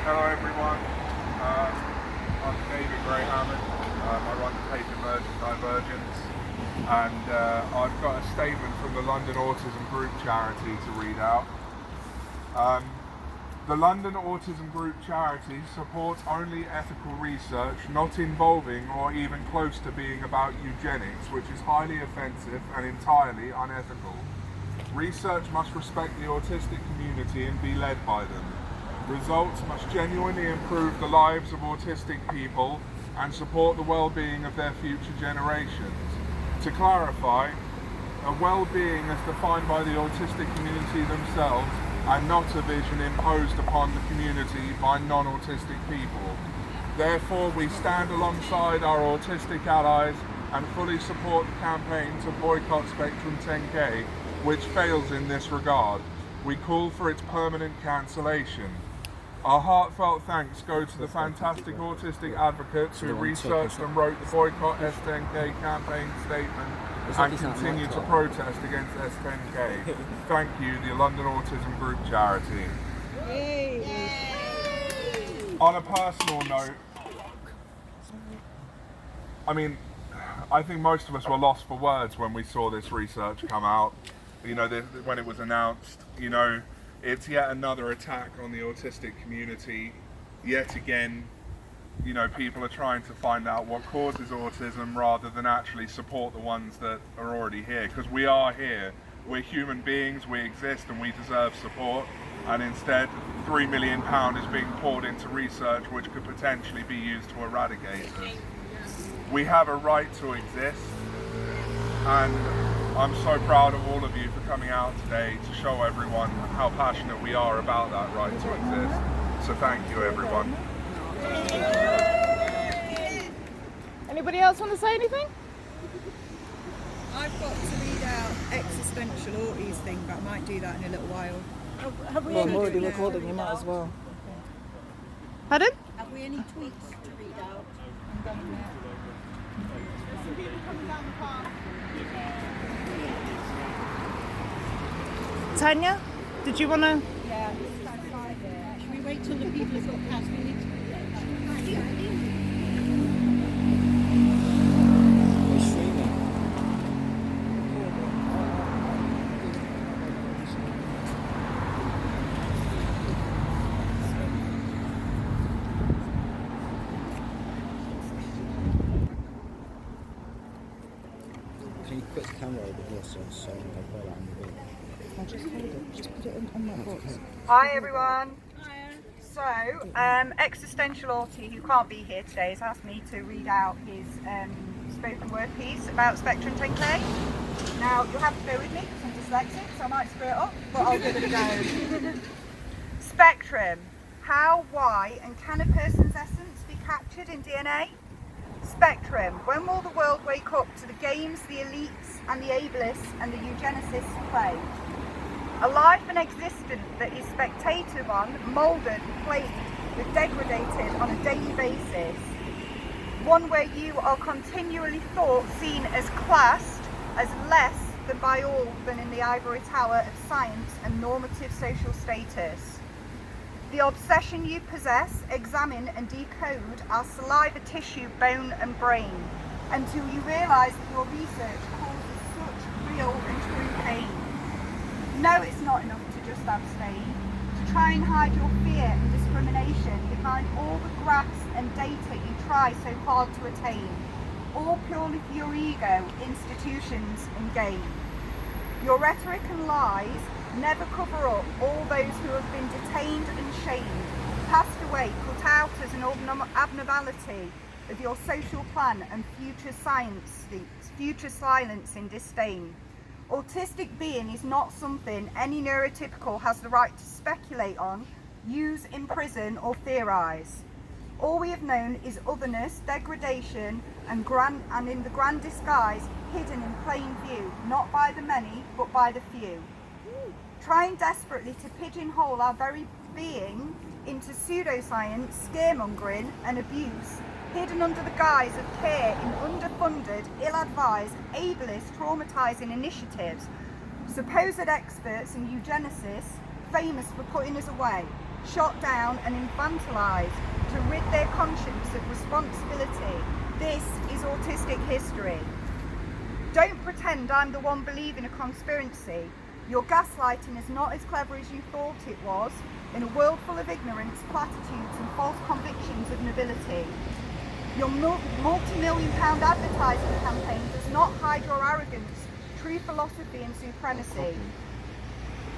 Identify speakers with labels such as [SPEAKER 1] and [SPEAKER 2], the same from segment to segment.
[SPEAKER 1] Hello everyone, I'm David Grey-Hammond. I run the page Emergent Divergence, and I've got a statement from the London Autism Group charity to read out. The London Autism Group charity supports only ethical research not involving or even close to being about eugenics, which is highly offensive and entirely unethical. Research must respect the autistic community and be led by them. Results must genuinely improve the lives of autistic people and support the well-being of their future generations. To clarify, a well-being is defined by the autistic community themselves and not a vision imposed upon the community by non-autistic people. Therefore, we stand alongside our autistic allies and fully support the campaign to boycott Spectrum 10K, which fails in this regard. We call for its permanent cancellation. Our heartfelt thanks go to the fantastic autistic advocates who researched and wrote the Boycott S10K campaign statement and continue to protest against S10K. Thank you, the London Autism Group charity. Yay. On a personal note, I think most of us were lost for words when we saw this research come out. When it was announced, it's yet another attack on the autistic community. Yet again, people are trying to find out what causes autism rather than actually support the ones that are already here. Because we are here, we're human beings, we exist and we deserve support. And instead, £3 million is being poured into research which could potentially be used to eradicate us. We have a right to exist, and I'm so proud of all of you for coming out today to show everyone how passionate we are about that right to exist. So thank you, everyone.
[SPEAKER 2] Anybody else want to say anything?
[SPEAKER 3] I've got to read out existential auties thing, but I might do that in a little while.
[SPEAKER 2] Have we
[SPEAKER 4] I'm already recording, you might as well.
[SPEAKER 2] Pardon?
[SPEAKER 3] Have we any tweets to read out?
[SPEAKER 2] Tanya, did you want to?
[SPEAKER 3] Yeah, should we wait till the people have got past minutes?
[SPEAKER 4] We're streaming. Can you put the camera over here so I've got that on the video? I'll just hold it, just put it on my box.
[SPEAKER 5] Hi everyone. So, Existential Autie, who can't be here today, has asked me to read out his spoken word piece about Spectrum 10K. Now, you'll have to bear with me because I'm dyslexic, so I might screw it up, but I'll give it a go. Spectrum. How, why, and can a person's essence be captured in DNA? Spectrum. When will the world wake up to the games the elites and the ableists and the eugenicists play? A life and existence that is spectated on, moulded, plagued, with degraded on a daily basis. One where you are continually seen as classed as less than by all than in the ivory tower of science and normative social status. The obsession you possess, examine and decode our saliva, tissue, bone and brain, until you realise that your research causes such real and true pain. No, it's not enough to just abstain, to try and hide your fear and discrimination behind all the graphs and data you try so hard to attain, all purely for your ego, institutions and gain. Your rhetoric and lies never cover up all those who have been detained and shamed, passed away, cut out as an abnormality of your social plan and future silence in disdain. Autistic being is not something any neurotypical has the right to speculate on, use, imprison or theorise. All we have known is otherness, degradation and in the grand disguise hidden in plain view, not by the many but by the few. Trying desperately to pigeonhole our very being into pseudoscience, scaremongering and abuse, hidden under the guise of care in underfunded, ill-advised, ableist, traumatising initiatives, supposed experts and eugenicists famous for putting us away. shot down and infantilized to rid their conscience of responsibility. This is autistic history. Don't pretend I'm the one believing a conspiracy. Your gaslighting is not as clever as you thought it was, in a world full of ignorance, platitudes and false convictions of nobility. Your multi-million-pound advertising campaign does not hide your arrogance, true philosophy and supremacy.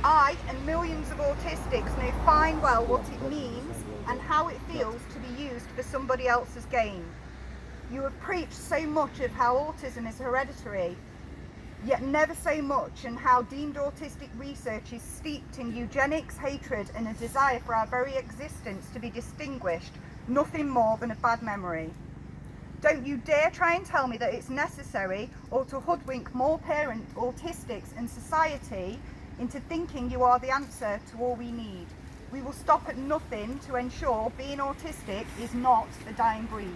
[SPEAKER 5] I and millions of autistics know fine well what it means and how it feels to be used for somebody else's gain. You have preached so much of how autism is hereditary, yet never so much and how deemed autistic research is steeped in eugenics, hatred and a desire for our very existence to be distinguished, nothing more than a bad memory. Don't you dare try and tell me that it's necessary or to hoodwink more parent autistics and society into thinking you are the answer to all we need. We will stop at nothing to ensure being autistic is not a dying breed.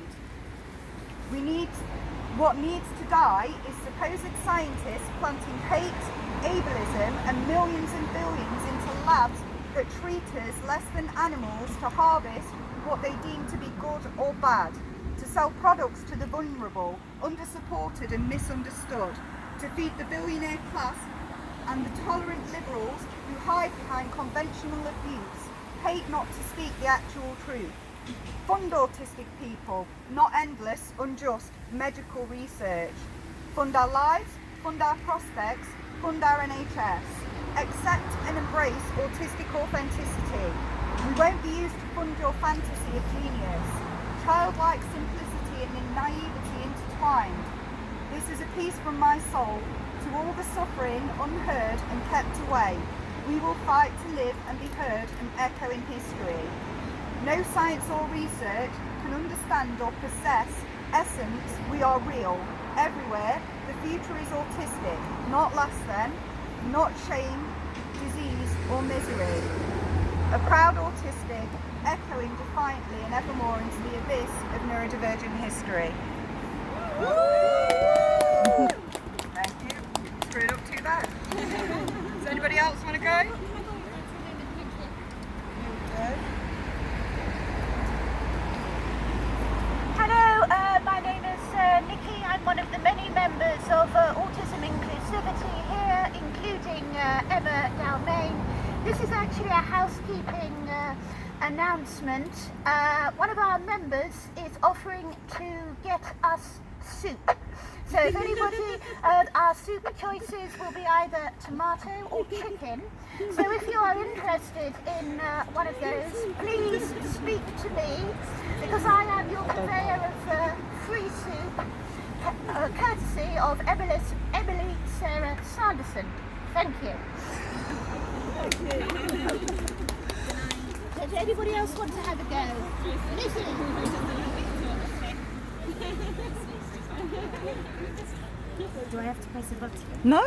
[SPEAKER 5] What needs to die is supposed scientists planting hate, ableism and millions and billions into labs that treat us less than animals to harvest what they deem to be good or bad, to sell products to the vulnerable, undersupported and misunderstood, to feed the billionaire class and the tolerant liberals who hide behind conventional abuse, hate not to speak the actual truth. Fund autistic people, not endless, unjust medical research. Fund our lives, fund our prospects, fund our NHS. Accept and embrace autistic authenticity. We won't be used to fund your fantasy of genius. Childlike simplicity and naivety intertwined. This is a piece from my soul to all the suffering unheard and kept away. We will fight to live and be heard and echo in history. No science or research can understand or possess essence. We are real, everywhere. The future is autistic, not less than, not shame, disease or misery. A proud autistic, echoing defiantly and evermore into the abyss of neurodivergent history. Thank you. You screwed up too bad. Does anybody else want to go?
[SPEAKER 6] Hello, my name is Nikki. I'm one of the many members of Autism Inclusivity here, including Emma Dalmain. This is actually a housekeeping announcement. One of our members is offering to get us soup. So if anybody, our soup choices will be either tomato or chicken. So if you are interested in one of those, please speak to me, because I am your purveyor of free soup, courtesy of Emily Sarah Sanderson. Thank you. Does anybody else want to have a go? Lizzie.
[SPEAKER 7] Do I have to press a button?
[SPEAKER 2] No?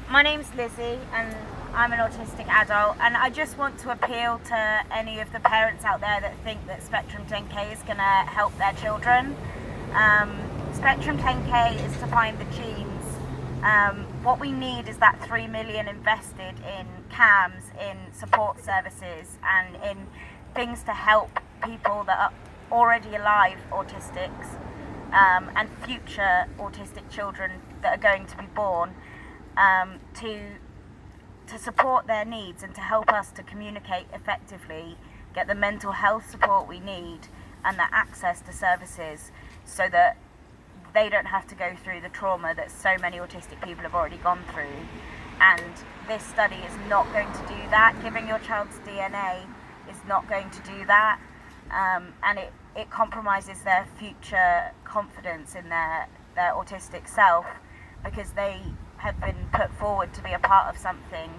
[SPEAKER 7] My name's Lizzie and I'm an autistic adult, and I just want to appeal to any of the parents out there that think that Spectrum 10K is going to help their children. Spectrum 10K is to find the genes. What we need is that 3 million invested in CAMs, in support services and in things to help people that are already alive autistics and future autistic children that are going to be born, to support their needs and to help us to communicate effectively, get the mental health support we need and the access to services so that they don't have to go through the trauma that so many autistic people have already gone through. And this study is not going to do that. Giving your child's DNA is not going to do that, and it compromises their future confidence in their autistic self, because they have been put forward to be a part of something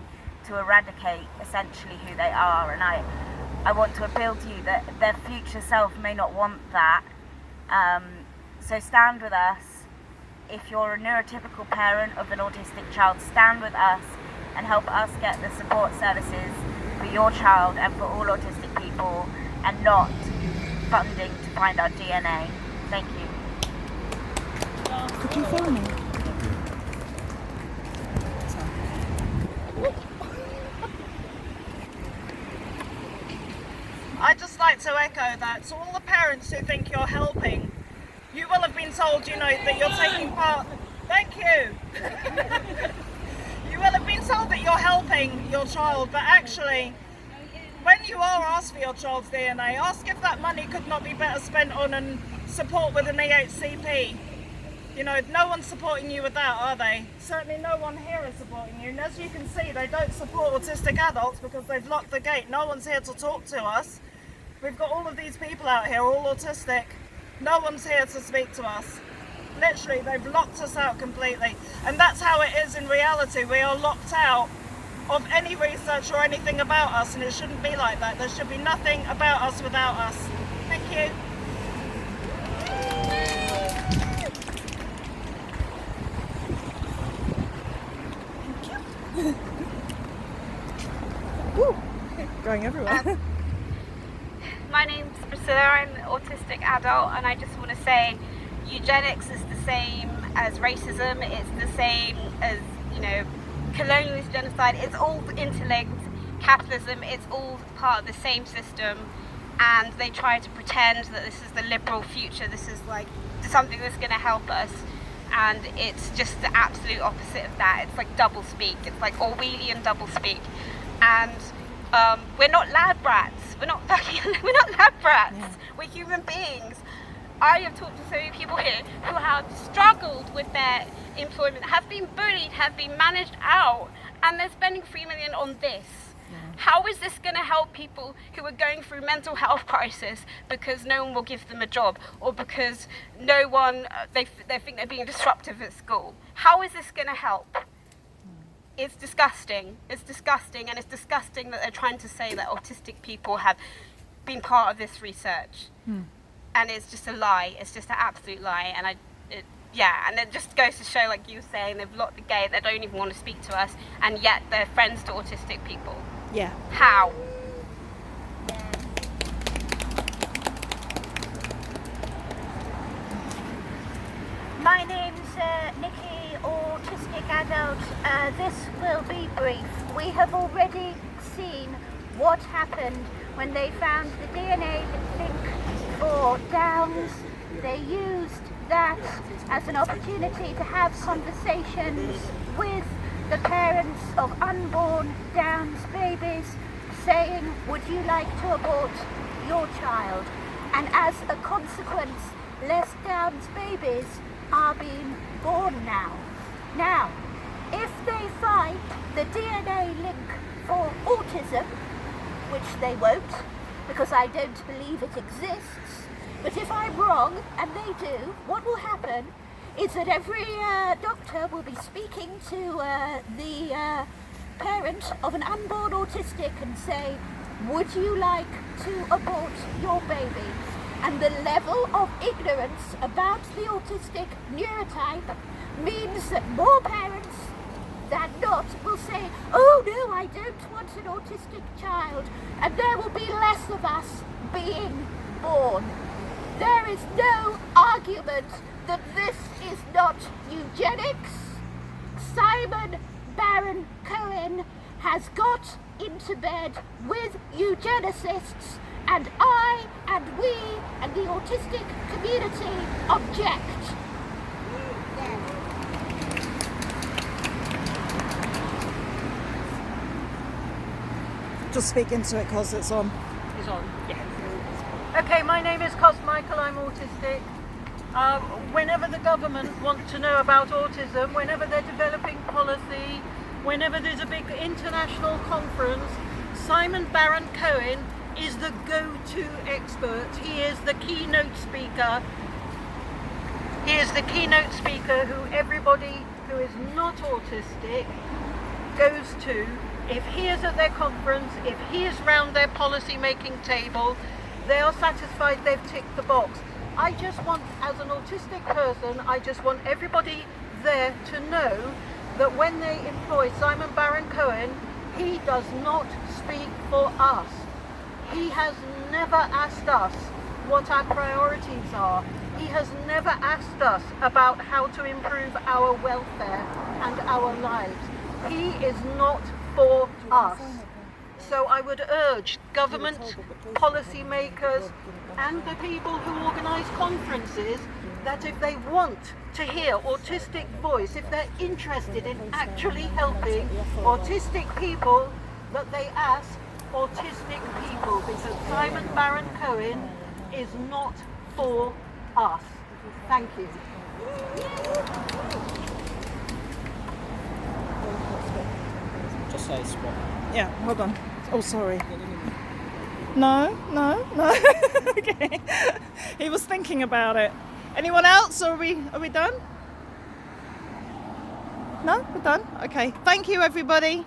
[SPEAKER 7] to eradicate essentially who they are. And I want to appeal to you that their future self may not want that. So stand with us. If you're a neurotypical parent of an autistic child, stand with us and help us get the support services for your child and for all autistic people, and not funding to find our DNA. Thank you.
[SPEAKER 2] Could you film me? I'd just like to echo that. So all the parents who think you're helping, you will have been told, you know, that you're taking part. Thank you. You will have been told that you're helping your child, but actually, when you are asked for your child's DNA, ask if that money could not be better spent on support with an EHCP. You know, no one's supporting you with that, are they? Certainly no one here is supporting you. And as you can see, they don't support autistic adults because they've locked the gate. No one's here to talk to us. We've got all of these people out here, all autistic. No one's here to speak to us. Literally, they've locked us out completely. And that's how it is in reality. We are locked out of any research or anything about us, and it shouldn't be like that. There should be nothing about us without us. Thank you. Woo. Going everywhere.
[SPEAKER 8] My name's Priscilla, I'm an autistic adult, and I just want to say eugenics is the same as racism, it's the same as, you know, colonialist genocide, it's all interlinked, capitalism, it's all part of the same system, and they try to pretend that this is the liberal future, this is like something that's going to help us, and it's just the absolute opposite of that. It's like double speak, it's like Orwellian double speak, and we're not lab rats. We're not lab rats. Yeah. We're human beings. I have talked to so many people here who have struggled with their employment, have been bullied, have been managed out, and they're spending $3 million on this. Yeah. How is this going to help people who are going through mental health crisis because no one will give them a job, or because no one they think they're being disruptive at school? How is this going to help? It's disgusting. It's disgusting, and it's disgusting that they're trying to say that autistic people have been part of this research. And it's just a lie. It's just an absolute lie. And and it just goes to show, like you were saying, they've locked the gate. They don't even want to speak to us, and yet they're friends to autistic people.
[SPEAKER 2] Yeah.
[SPEAKER 8] How?
[SPEAKER 6] My name's Nikki, autistic adult. This will be brief. We have already seen what happened when they found the DNA link for Downs. They used that as an opportunity to have conversations with the parents of unborn Downs babies, saying, would you like to abort your child? And as a consequence, less Downs babies are being born now. Now, if they find the DNA link for autism, which they won't, because I don't believe it exists, but if I'm wrong and they do, what will happen is that every doctor will be speaking to the parent of an unborn autistic and say, would you like to abort your baby? And the level of ignorance about the autistic neurotype means that more parents than not will say, oh no, I don't want an autistic child, and there will be less of us being born. There is no argument that this is not eugenics. Simon Baron Cohen has got into bed with eugenicists, and I and we and the autistic community object.
[SPEAKER 2] Just speak into it because it's on.
[SPEAKER 9] It's on, yeah. Okay, my name is Cos Michael, I'm autistic. Whenever the government want to know about autism, whenever they're developing policy, whenever there's a big international conference, Simon Baron Cohen is the go-to expert. He is the keynote speaker. He is the keynote speaker who everybody who is not autistic goes to. If he is at their conference, if he is round their policy making table, they are satisfied they've ticked the box. I just want, as an autistic person, I just want everybody there to know that when they employ Simon Baron Cohen, he does not speak for us. He has never asked us what our priorities are. He has never asked us about how to improve our welfare and our lives. He is not for us. So I would urge government, policymakers, and the people who organise conferences that if they want to hear autistic voice, if they're interested in actually helping autistic people, that they ask autistic people, because Simon Baron Cohen is not for us. Thank you.
[SPEAKER 4] Just say spot.
[SPEAKER 2] Yeah, hold on. Oh, sorry. No. Okay. He was thinking about it. Anyone else? Or are we done? No, we're done. Okay. Thank you, everybody.